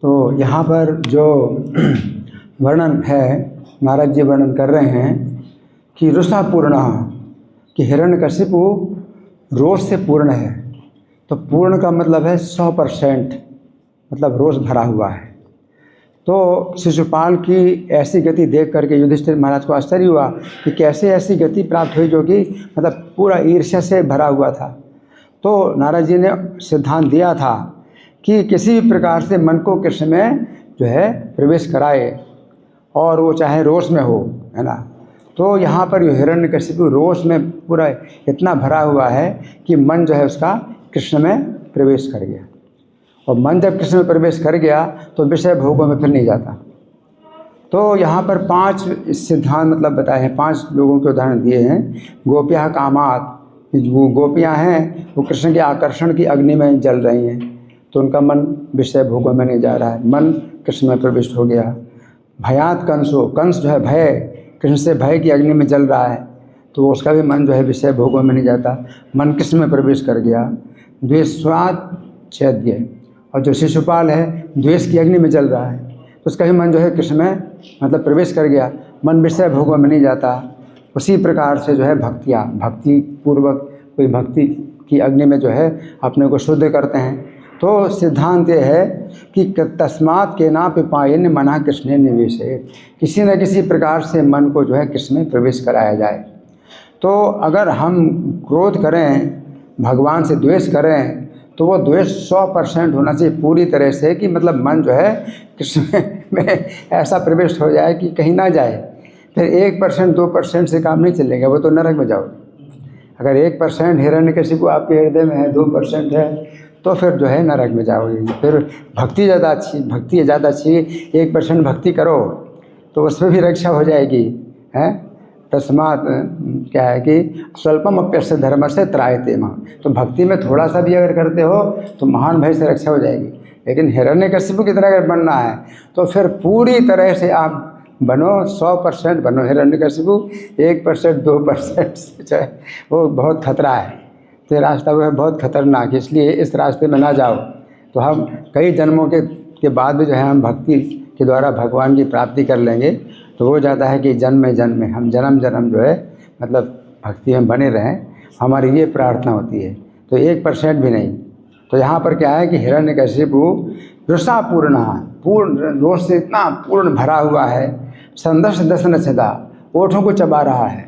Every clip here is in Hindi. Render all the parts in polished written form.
तो यहाँ पर जो वर्णन है, नारद जी वर्णन कर रहे हैं कि रुषा पूर्ण, कि हिरण्यकशिपु रोष से पूर्ण है। तो पूर्ण का मतलब है 100%, मतलब रोष भरा हुआ है। तो शिशुपाल की ऐसी गति देख करके युधिष्ठिर महाराज को आश्चर्य हुआ कि कैसे ऐसी गति प्राप्त हुई जो कि मतलब पूरा ईर्ष्या से भरा हुआ था। तो नारद जी ने सिद्धांत दिया था कि किसी भी प्रकार से मन को कृष्ण में जो है प्रवेश कराए, और वो चाहे रोष में हो, है ना। तो यहाँ पर हिरण्यकशिपु रोष में पूरा इतना भरा हुआ है कि मन जो है उसका कृष्ण में प्रवेश कर गया, और मन जब कृष्ण में प्रवेश कर गया तो विषय भोगों में फिर नहीं जाता। तो यहाँ पर 5 सिद्धांत मतलब बताए हैं, 5 लोगों के उदाहरण दिए हैं। गोपियाँ कामात, वो गोपियाँ हैं वो कृष्ण के आकर्षण की अग्नि में जल रही हैं, तो उनका मन विषय भोगों में नहीं जा रहा है, मन कृष्ण में प्रविष्ट हो गया। भयात कंसो, कंस जो है भय, कृष्ण से भय की अग्नि में जल रहा है, तो उसका भी मन जो है विषय भोगों में नहीं जाता, मन कृष्ण में प्रवेश कर गया। द्वेषात् छेद्य, और जो शिशुपाल है द्वेष की अग्नि में जल रहा है, तो उसका भी मन जो है कृष्ण में मतलब प्रवेश कर गया, मन विषय भोगों में नहीं जाता। उसी प्रकार से जो है भक्तियाँ, भक्ति पूर्वक कोई भक्ति की अग्नि में जो है अपने को शुद्ध करते हैं। तो सिद्धांत ये है कि तस्मात् के ना पिपायन मना कृष्ण निवेशेत, किसी न किसी प्रकार से मन को जो है कृष्ण में प्रवेश कराया जाए। तो अगर हम क्रोध करें, भगवान से द्वेष करें, तो वो द्वेष 100% होना चाहिए पूरी तरह से, कि मतलब मन जो है कृष्ण में ऐसा प्रवेश हो जाए कि कहीं ना जाए। फिर 1% 2% से काम नहीं चलेगा, वो तो नरक में जाओ। अगर 1% हिरण्यकशिपु आपके हृदय में है, 2% है, तो फिर जो है नरक में जाओगे। फिर भक्ति ज़्यादा अच्छी 1% भक्ति करो तो उसमें भी रक्षा हो जाएगी, हैं। तस्मात् क्या है कि स्वल्पम अप्यस्य धर्म से त्रायते मां, तो भक्ति में थोड़ा सा भी अगर करते हो तो महान भय से रक्षा हो जाएगी। लेकिन हिरण्यकशिपु की तरह अगर बनना है तो फिर पूरी तरह से आप बनो, 100% बनो हिरण्यकशिपु, 1% 2% से जो है वो बहुत खतरा है। तो ये रास्ता वो है बहुत खतरनाक, इसलिए इस रास्ते में ना जाओ। तो हम कई जन्मों के बाद भी जो है हम भक्ति के द्वारा भगवान की प्राप्ति कर लेंगे। तो हो जाता है कि जन्म में हम जन्म जो है मतलब भक्ति में बने रहें, हमारी ये प्रार्थना होती है। तो 1% भी नहीं। तो यहाँ पर क्या है कि हिरण्यकशिपु पूर्ण रोष से इतना पूर्ण भरा हुआ है, संदर्श दशन छदा, ओठों को चबा रहा है।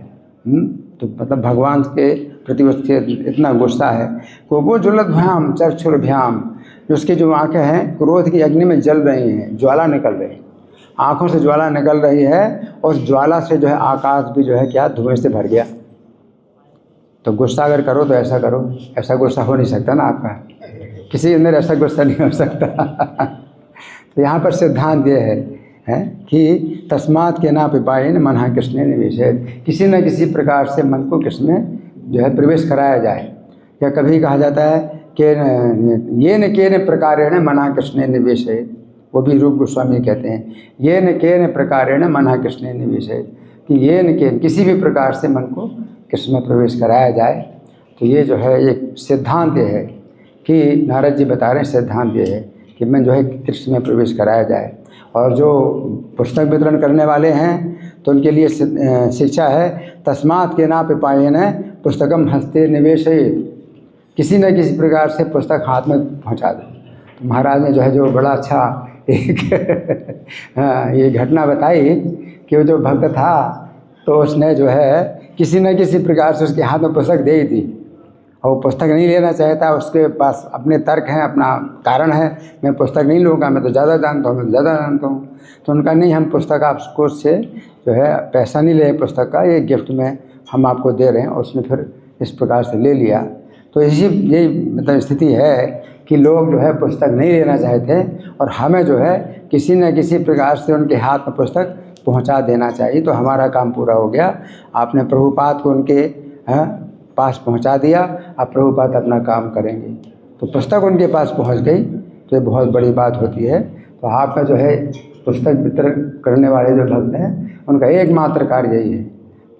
तो मतलब भगवान के प्रति उसके इतना गुस्सा है। कोपो ज्वलद्भ्याम चक्षुर्भ्याम, उसकी जो आँखें हैं क्रोध की अग्नि में जल रही हैं, ज्वाला निकल रही है, आँखों से ज्वाला निकल रही है, और ज्वाला से जो है आकाश भी जो है क्या धुएं से भर गया। तो गुस्सा अगर करो तो ऐसा करो, ऐसा गुस्सा हो नहीं सकता ना आपका, किसी के अंदर ऐसा गुस्सा नहीं हो सकता। तो यहाँ पर सिद्धांत ये है कि तस्मात् के ना पिपायन मनः कृष्णे निवेशेत, किसी न किसी प्रकार से मन को कृष्ण में जो है प्रवेश कराया जाए। या कभी कहा जाता है कि ये न केन प्रकारेण मनः कृष्णे निवेशेत, वो भी रूप गोस्वामी कहते हैं, ये न केन प्रकारेण मनः कृष्णे निवेशेत, कि ये न केन किसी भी प्रकार से मन को कृष्ण में प्रवेश कराया जाए। तो ये जो है एक सिद्धांत है कि नारद जी बता रहे हैं, सिद्धांत ये है कि मन जो है कृष्ण में प्रवेश कराया जाए। और जो पुस्तक वितरण करने वाले हैं तो उनके लिए शिक्षा है, तस्मात् के ना पिपायन पुस्तकम हस्ते निवेशयेत, किसी न किसी प्रकार से पुस्तक हाथ में पहुंचा दो। तो महाराज ने जो है जो बड़ा अच्छा एक ये घटना बताई कि वो जो भक्त था तो उसने जो है किसी न किसी प्रकार से उसके हाथ में पुस्तक दे ही दी, और वो पुस्तक नहीं लेना चाहता, उसके पास अपने तर्क हैं, अपना कारण है, मैं पुस्तक नहीं लूँगा, मैं तो ज़्यादा जानता हूँ, मैं ज़्यादा जानता हूँ। तो उनका नहीं, हम पुस्तक आपको से जो है पैसा नहीं ले, पुस्तक का ये गिफ्ट में हम आपको दे रहे हैं। और उसने फिर इस प्रकार से ले लिया। तो यही मतलब स्थिति है कि लोग जो है पुस्तक नहीं लेना चाहते, और हमें जो है किसी न किसी प्रकार से उनके हाथ में पुस्तक पहुंचा देना चाहिए। तो हमारा काम पूरा हो गया। आपने प्रभुपाद को उनके पास पहुंचा दिया, अब प्रभुपाद अपना काम करेंगे। तो पुस्तक उनके पास पहुंच गई, तो ये बहुत बड़ी बात होती है। तो आपका जो है पुस्तक वितरण करने वाले जो भक्त हैं उनका एकमात्र कार्य यही है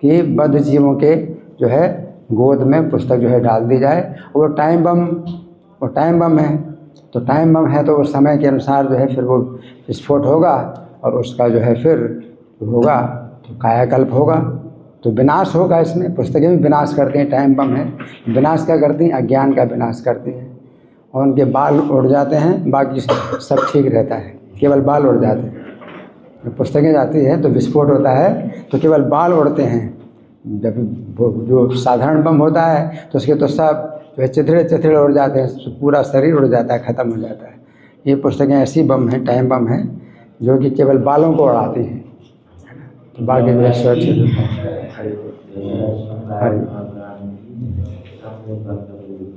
कि बद्ध जीवों के जो है गोद में पुस्तक जो है डाल दी जाए। वो टाइम बम है, तो टाइम बम है तो उस समय के अनुसार जो है फिर वो विस्फोट होगा और उसका जो है फिर होगा तो कायाकल्प होगा, तो विनाश होगा। इसमें पुस्तकें भी विनाश करती हैं, टाइम बम है विनाश क्या करती हैं, अज्ञान का विनाश करती हैं और उनके बाल उड़ जाते हैं, बाकी सब ठीक रहता है, केवल बाल उड़ जाते हैं। जब पुस्तकें जाती है तो विस्फोट होता है तो केवल बाल उड़ते हैं। जब वो जो साधारण बम होता है तो उसके तो सब जो है चिथड़े चिथड़े उड़ जाते हैं, पूरा शरीर उड़ जाता है, ख़त्म हो जाता है। ये पुस्तकें ऐसी बम हैं, टाइम बम हैं, जो कि केवल बालों को उड़ाती हैं, तो बाकी जो है सुरक्षित होता है। हरि